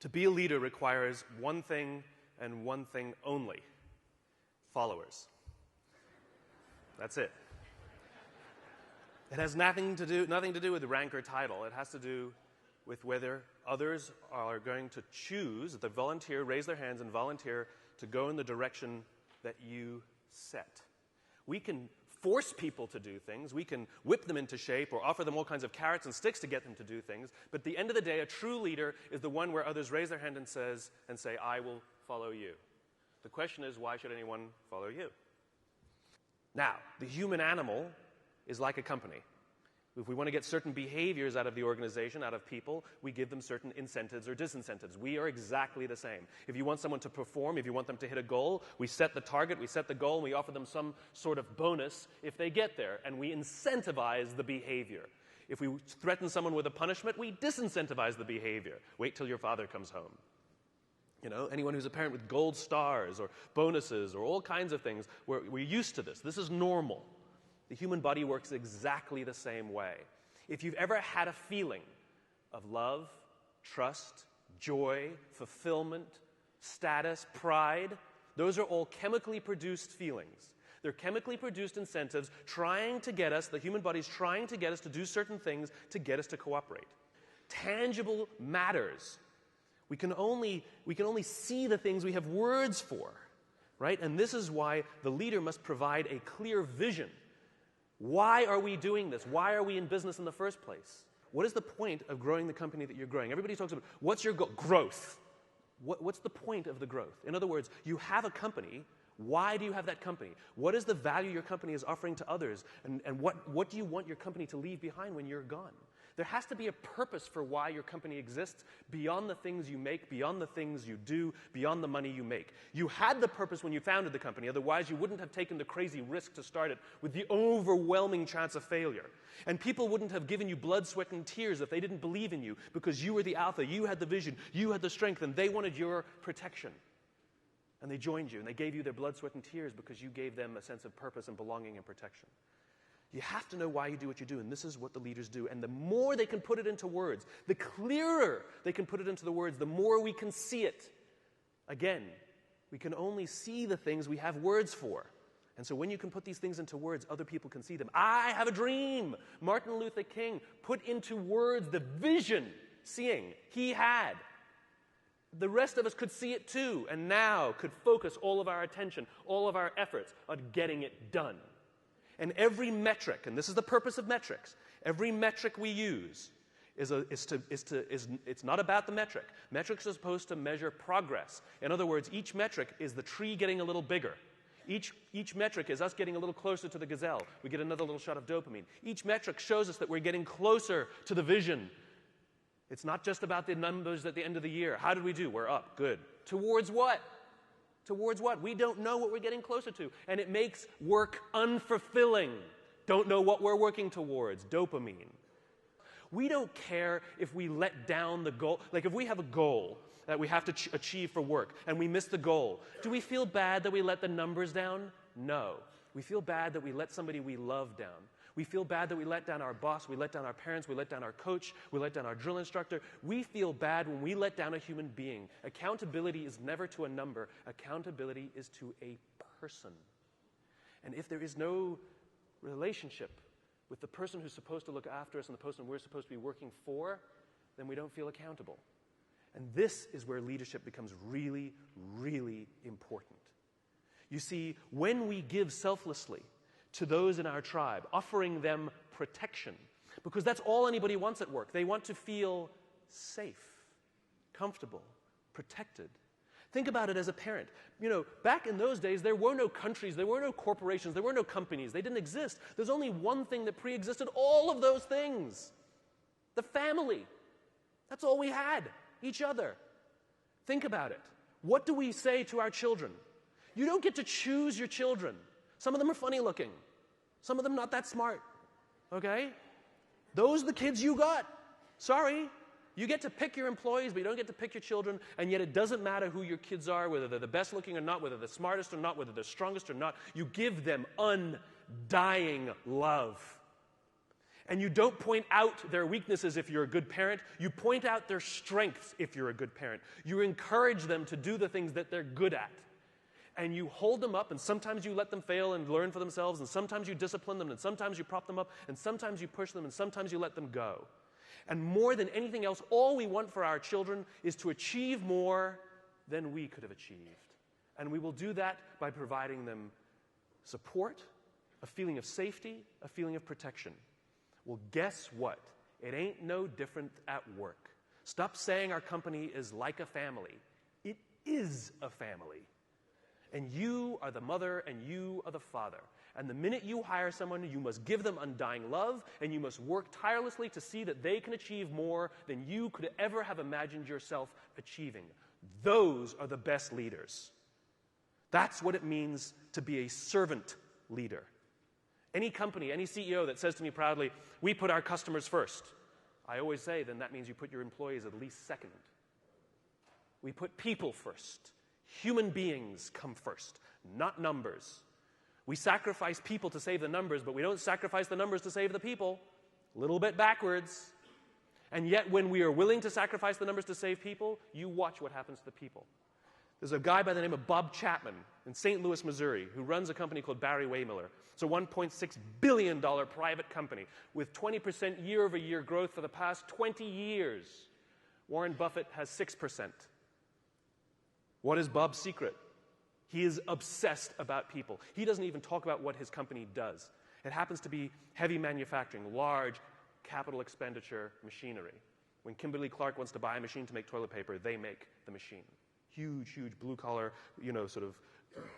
To be a leader requires one thing and one thing only: followers. That's it. It has nothing to do with rank or title. It has to do with whether others are going to choose, they volunteer, raise their hands and volunteer to go in the direction that you set. We can force people to do things. We can whip them into shape or offer them all kinds of carrots and sticks to get them to do things. But at the end of the day, a true leader is the one where others raise their hand and say, I will follow you. The question is, why should anyone follow you? Now, the human animal is like a company. If we want to get certain behaviors out of the organization, out of people, we give them certain incentives or disincentives. We are exactly the same. If you want someone to perform, if you want them to hit a goal, we set the target, we set the goal, and we offer them some sort of bonus if they get there, and we incentivize the behavior. If we threaten someone with a punishment, we disincentivize the behavior. Wait till your father comes home. You know, anyone who's a parent with gold stars or bonuses or all kinds of things, we're used to this. This is normal. The human body works exactly the same way. If you've ever had a feeling of love, trust, joy, fulfillment, status, pride, those are all chemically produced feelings. They're chemically produced incentives trying to get us, the human body's trying to get us to do certain things to get us to cooperate. Tangible matters. We can only see the things we have words for, right? And this is why the leader must provide a clear vision. Why are we doing this? Why are we in business in the first place? What is the point of growing the company that you're growing? Everybody talks about, what's your goal? Growth. What's the point of the growth? In other words, you have a company. Why do you have that company? What is the value your company is offering to others? And what do you want your company to leave behind when you're gone? There has to be a purpose for why your company exists beyond the things you make, beyond the things you do, beyond the money you make. You had the purpose when you founded the company. Otherwise, you wouldn't have taken the crazy risk to start it with the overwhelming chance of failure. And people wouldn't have given you blood, sweat, and tears if they didn't believe in you because you were the alpha, you had the vision, you had the strength, and they wanted your protection. And they joined you, and they gave you their blood, sweat, and tears because you gave them a sense of purpose and belonging and protection. You have to know why you do what you do, and this is what the leaders do. And the more they can put it into words, the clearer they can put it into the words, the more we can see it. Again, we can only see the things we have words for. And so when you can put these things into words, other people can see them. I have a dream. Martin Luther King put into words the vision, seeing, he had. The rest of us could see it too, and now could focus all of our attention, all of our efforts on getting it done. And every metric, and this is the purpose of metrics, every metric we use it's not about the metric. Metrics are supposed to measure progress. In other words, each metric is the tree getting a little bigger. Each metric is us getting a little closer to the gazelle. We get another little shot of dopamine. Each metric shows us that we're getting closer to the vision. It's not just about the numbers at the end of the year. How did we do? We're up. Good. Towards what? Towards what? We don't know what we're getting closer to. And it makes work unfulfilling. Don't know what we're working towards. Dopamine. We don't care if we let down the goal. Like if we have a goal that we have to achieve for work and we miss the goal, do we feel bad that we let the numbers down? No. We feel bad that we let somebody we love down. We feel bad that we let down our boss, we let down our parents, we let down our coach, we let down our drill instructor. We feel bad when we let down a human being. Accountability is never to a number. Accountability is to a person. And if there is no relationship with the person who's supposed to look after us and the person we're supposed to be working for, then we don't feel accountable. And this is where leadership becomes really, really important. You see, when we give selflessly to those in our tribe, offering them protection, because that's all anybody wants at work. They want to feel safe, comfortable, protected. Think about it as a parent. You know, back in those days, there were no countries, there were no corporations, there were no companies. They didn't exist. There's only one thing that pre-existed all of those things. The family. That's all we had. Each other. Think about it. What do we say to our children? You don't get to choose your children. Some of them are funny looking. Some of them not that smart. Okay? Those are the kids you got. Sorry. You get to pick your employees, but you don't get to pick your children, and yet it doesn't matter who your kids are, whether they're the best looking or not, whether they're the smartest or not, whether they're strongest or not. You give them undying love. And you don't point out their weaknesses if you're a good parent. You point out their strengths if you're a good parent. You encourage them to do the things that they're good at. And you hold them up, and sometimes you let them fail and learn for themselves, and sometimes you discipline them, and sometimes you prop them up, and sometimes you push them, and sometimes you let them go. And more than anything else, all we want for our children is to achieve more than we could have achieved. And we will do that by providing them support, a feeling of safety, a feeling of protection. Well, guess what? It ain't no different at work. Stop saying our company is like a family. It is a family. And you are the mother and you are the father. And the minute you hire someone, you must give them undying love, and you must work tirelessly to see that they can achieve more than you could ever have imagined yourself achieving. Those are the best leaders. That's what it means to be a servant leader. Any company, any CEO that says to me proudly, we put our customers first, I always say, then that means you put your employees at least second. We put people first. Human beings come first, not numbers. We sacrifice people to save the numbers, but we don't sacrifice the numbers to save the people. A little bit backwards. And yet when we are willing to sacrifice the numbers to save people, you watch what happens to the people. There's a guy by the name of Bob Chapman in St. Louis, Missouri, who runs a company called Barry Waymiller. It's a $1.6 billion private company with 20% year-over-year growth for the past 20 years. Warren Buffett has 6%. What is Bob's secret? He is obsessed about people. He doesn't even talk about what his company does. It happens to be heavy manufacturing, large capital expenditure machinery. When Kimberly-Clark wants to buy a machine to make toilet paper, they make the machine. Huge, huge blue-collar, sort of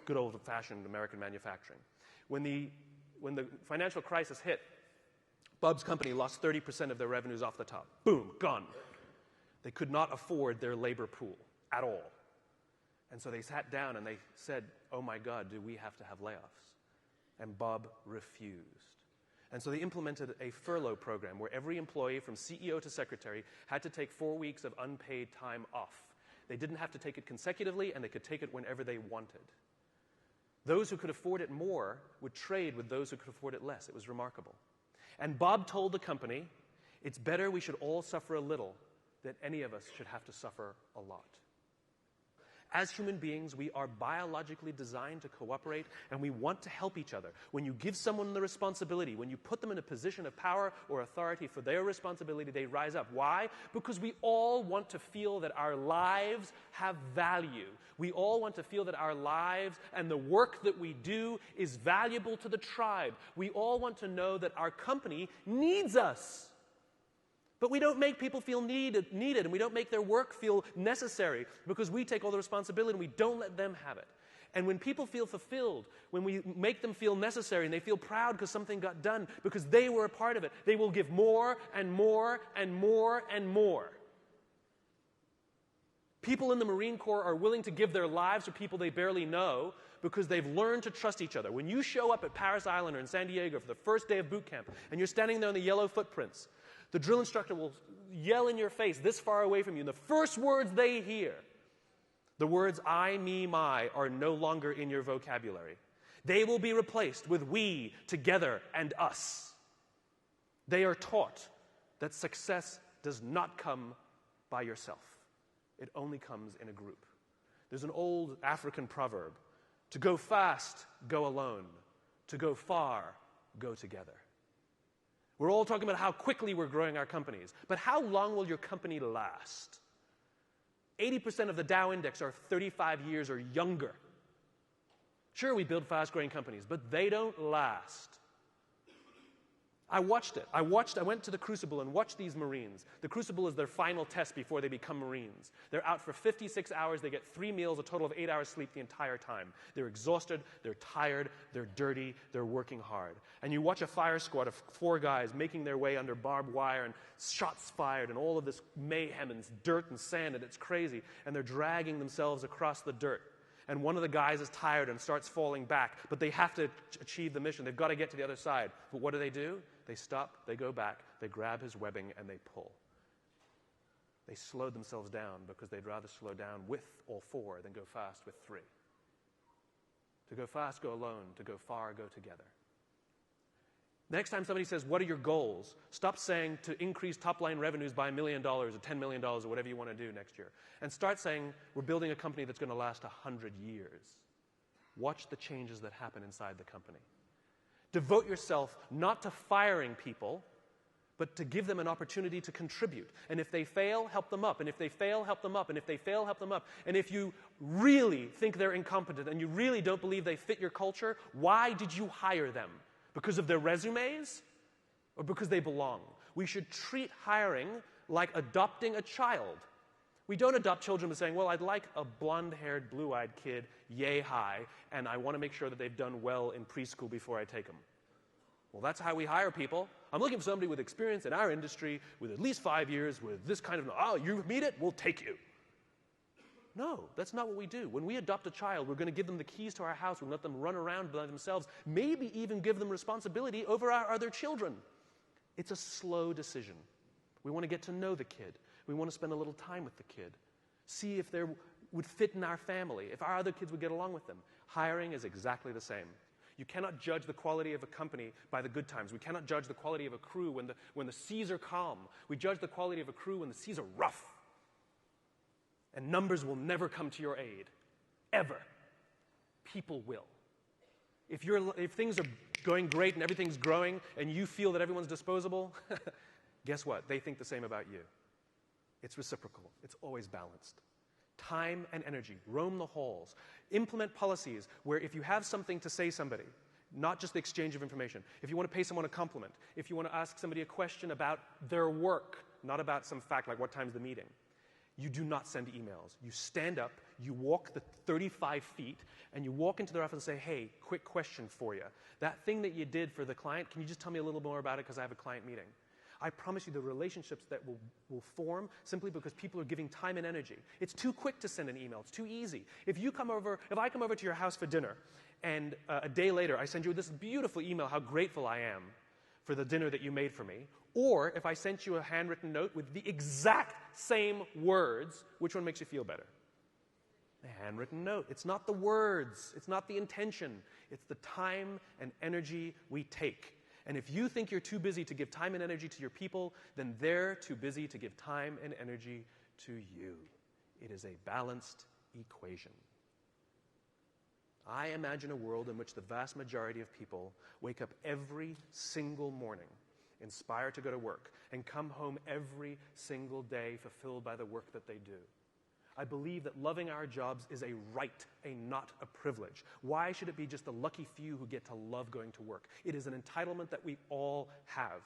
good old-fashioned American manufacturing. When the financial crisis hit, Bob's company lost 30% of their revenues off the top. Boom, gone. They could not afford their labor pool at all. And so they sat down and they said, oh my God, do we have to have layoffs? And Bob refused. And so they implemented a furlough program where every employee from CEO to secretary had to take 4 weeks of unpaid time off. They didn't have to take it consecutively, and they could take it whenever they wanted. Those who could afford it more would trade with those who could afford it less. It was remarkable. And Bob told the company, it's better we should all suffer a little than any of us should have to suffer a lot. As human beings, we are biologically designed to cooperate, and we want to help each other. When you give someone the responsibility, when you put them in a position of power or authority for their responsibility, they rise up. Why? Because we all want to feel that our lives have value. We all want to feel that our lives and the work that we do is valuable to the tribe. We all want to know that our company needs us. But we don't make people feel needed, and we don't make their work feel necessary because we take all the responsibility and we don't let them have it. And when people feel fulfilled, when we make them feel necessary and they feel proud because something got done, because they were a part of it, they will give more and more and more and more. People in the Marine Corps are willing to give their lives to people they barely know because they've learned to trust each other. When you show up at Paris Island or in San Diego for the first day of boot camp and you're standing there in the yellow footprints, the drill instructor will yell in your face this far away from you, and the first words they hear, the words I, me, my, are no longer in your vocabulary. They will be replaced with we, together, and us. They are taught that success does not come by yourself. It only comes in a group. There's an old African proverb, to go fast, go alone. To go far, go together. We're all talking about how quickly we're growing our companies. But how long will your company last? 80% of the Dow Index are 35 years or younger. Sure, we build fast-growing companies, but they don't last. I watched it. I went to the Crucible and watched these Marines. The Crucible is their final test before they become Marines. They're out for 56 hours. They get 3 meals, a total of 8 hours sleep the entire time. They're exhausted. They're tired. They're dirty. They're working hard. And you watch a fire squad of 4 guys making their way under barbed wire and shots fired and all of this mayhem and dirt and sand, and it's crazy. And they're dragging themselves across the dirt. And one of the guys is tired and starts falling back, but they have to achieve the mission. They've got to get to the other side. But what do? They stop, they go back, they grab his webbing, and they pull. They slowed themselves down because they'd rather slow down with all 4 than go fast with 3. To go fast, go alone. To go far, go together. Next time somebody says, what are your goals? Stop saying to increase top-line revenues by $1 million or $10 million or whatever you want to do next year. And start saying, we're building a company that's going to last 100 years. Watch the changes that happen inside the company. Devote yourself not to firing people, but to give them an opportunity to contribute. And if they fail, help them up. And if they fail, help them up. And if they fail, help them up. And if you really think they're incompetent and you really don't believe they fit your culture, why did you hire them? Because of their resumes or because they belong? We should treat hiring like adopting a child. We don't adopt children by saying, well, I'd like a blonde-haired, blue-eyed kid, yay high, and I want to make sure that they've done well in preschool before I take them. Well, that's how we hire people. I'm looking for somebody with experience in our industry, with at least 5 years, with this kind of, oh, you meet it, we'll take you. No, that's not what we do. When we adopt a child, we're going to give them the keys to our house. We'll let them run around by themselves, maybe even give them responsibility over our other children. It's a slow decision. We want to get to know the kid. We want to spend a little time with the kid. See if they would fit in our family, if our other kids would get along with them. Hiring is exactly the same. You cannot judge the quality of a company by the good times. We cannot judge the quality of a crew when the seas are calm. We judge the quality of a crew when the seas are rough. And numbers will never come to your aid. Ever. People will. If things are going great and everything's growing and you feel that everyone's disposable, guess what? They think the same about you. It's reciprocal. It's always balanced. Time and energy. Roam the halls. Implement policies where if you have something to say somebody, not just the exchange of information, if you want to pay someone a compliment, if you want to ask somebody a question about their work, not about some fact like what time's the meeting, you do not send emails. You stand up, you walk the 35 feet, and you walk into their office and say, hey, quick question for you. That thing that you did for the client, can you just tell me a little more about it because I have a client meeting? I promise you the relationships that will form simply because people are giving time and energy. It's too quick to send an email. It's too easy. If I come over to your house for dinner, and a day later I send you this beautiful email how grateful I am for the dinner that you made for me, or if I sent you a handwritten note with the exact same words, which one makes you feel better? The handwritten note. It's not the words. It's not the intention. It's the time and energy we take. And if you think you're too busy to give time and energy to your people, then they're too busy to give time and energy to you. It is a balanced equation. I imagine a world in which the vast majority of people wake up every single morning inspired to go to work, and come home every single day fulfilled by the work that they do. I believe that loving our jobs is a right, not a privilege. Why should it be just the lucky few who get to love going to work? It is an entitlement that we all have.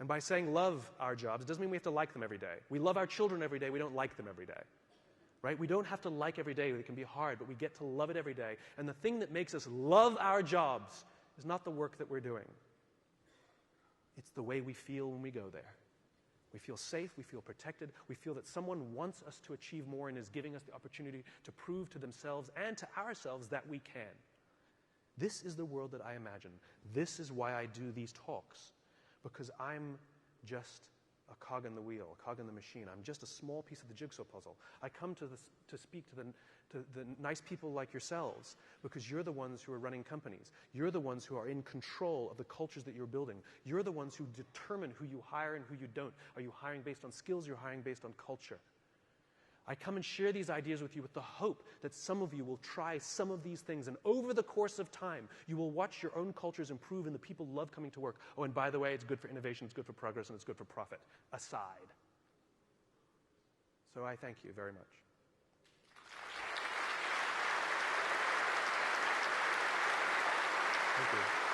And by saying love our jobs, it doesn't mean we have to like them every day. We love our children every day, we don't like them every day. Right? We don't have to like every day, it can be hard, but we get to love it every day. And the thing that makes us love our jobs is not the work that we're doing. It's the way we feel when we go there. We feel safe, we feel protected, we feel that someone wants us to achieve more and is giving us the opportunity to prove to themselves and to ourselves that we can. This is the world that I imagine. This is why I do these talks, because I'm just a cog in the wheel, a cog in the machine. I'm just a small piece of the jigsaw puzzle. I come to speak to the nice people like yourselves because you're the ones who are running companies. You're the ones who are in control of the cultures that you're building. You're the ones who determine who you hire and who you don't. Are you hiring based on skills? You're hiring based on culture. I come and share these ideas with you with the hope that some of you will try some of these things, and over the course of time, you will watch your own cultures improve and the people love coming to work. Oh, and by the way, it's good for innovation, it's good for progress, and it's good for profit. Aside. So I thank you very much. Thank you.